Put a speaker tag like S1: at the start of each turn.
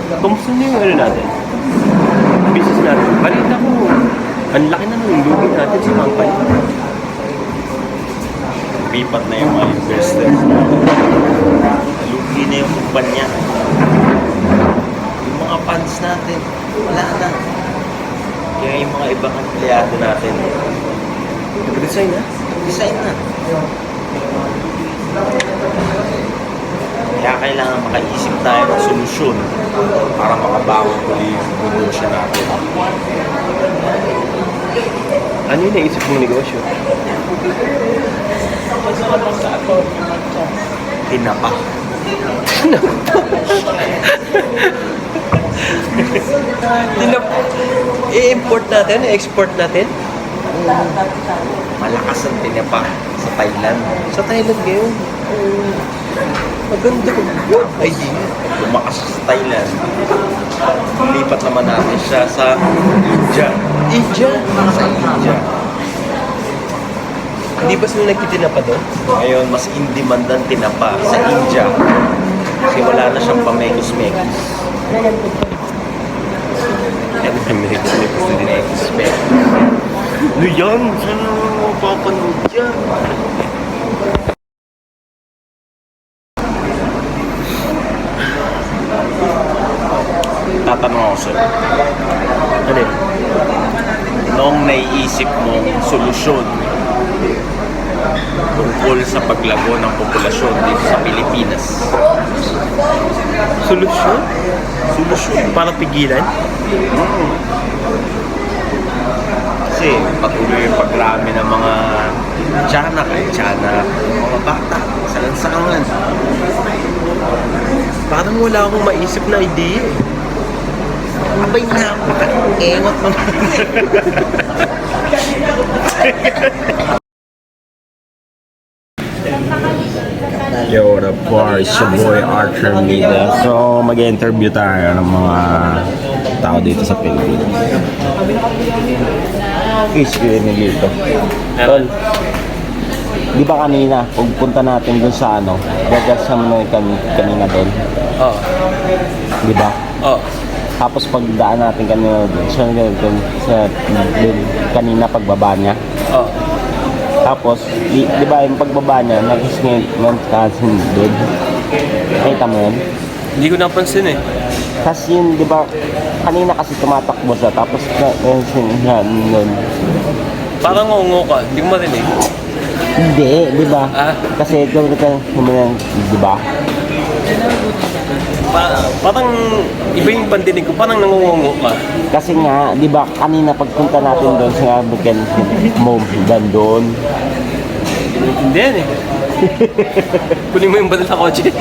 S1: Kamusta na yung ano natin? Business natin. Balita ko, ang laki na ng lugi natin sa company.
S2: Lipat na yung mga investors na. Lugi na yung kumpanya. Yung mga fans natin, wala na. Kaya yung mga ibang empleyado natin,
S1: Nag-resign na?
S2: design na. Kaya kailangan makaisip tayo ng solusyon para makabangon ulit yung negosyo natin.
S1: Ano yung naisip mong negosyo?
S2: Tinapa.
S1: I-import natin? I-export natin?
S2: Malakas ang tinapa sa Thailand.
S1: Sa Thailand ngayon. Maganda ko. Good idea.
S2: Lumakas sa Thailand. Lipat naman natin siya sa India.
S1: India?
S2: Sa India.
S1: Hindi ba sila nagtitinapa doon?
S2: Ngayon, mas in-demand ang tinapa sa India. Kasi wala na siyang pamekos-mekos. Pamekos-mekos.
S1: Ano yan? Saan naman mapapanood yan?
S2: Tatanong ako sa'yo.
S1: Ano yun?
S2: Noong naiisip mong solusyon tungkol sa paglago ng populasyon dito sa Pilipinas.
S1: Solusyon?
S2: Solusyon.
S1: Para pigilan?
S2: Kasi patuloy yung pagrami ng mga tiyanak, mga bata sa lansangan.
S1: Parang wala akong maisip na idea eh.
S2: Abay, napaka-engot mo.
S3: Yo, the bar is your boy Archer Mida. So, mag-interview tayo ng mga tao dito sa Pilipinas. Issue ni dito. Tol, di ba kanina, pagpunta natin dun sa ano, gagas naman kanina doon,
S1: Oo.
S3: di ba?
S1: Oo.
S3: Tapos pagdaan natin kanina doon, dun, kanina pagbaba niya.
S1: Oo.
S3: Tapos, di ba yung pagbaba niya, nag-isngit ng kasin doon. Nakita mo yun?
S1: Hindi ko napansin eh.
S3: Kasi yun, di ba, kanina kasi tumatakbo siya, tapos yan, yun.
S1: Parang ngungo ka. Hindi ko marinig.
S3: Hindi, di ba?
S1: Ah?
S3: Kasi ito, di ba?
S1: Parang iba yung pandinig ko. Parang nangungungo ka.
S3: Kasi nga, di ba, kanina pagpunta natin doon sa Bukan Mom, doon.
S1: Hindi yan eh. Kunin mo yung badal sa kotse.